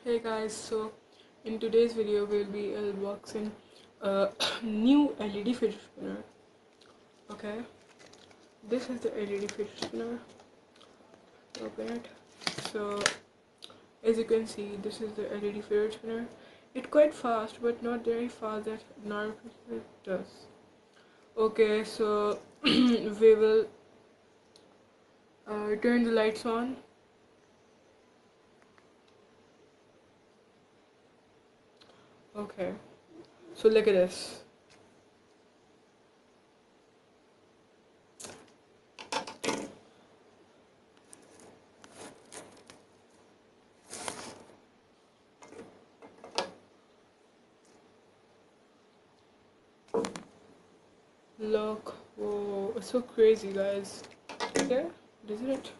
Hey guys, so in today's video we'll be unboxing a new LED fidget spinner. Okay, this is the LED fidget spinner. Open it. So as you can see, this is the LED fidget spinner. It's quite fast, but not very fast that normal fidget does. Okay, so we will turn the lights on. Okay, so look at this. Look, whoa, it's so crazy, guys. Okay, isn't it?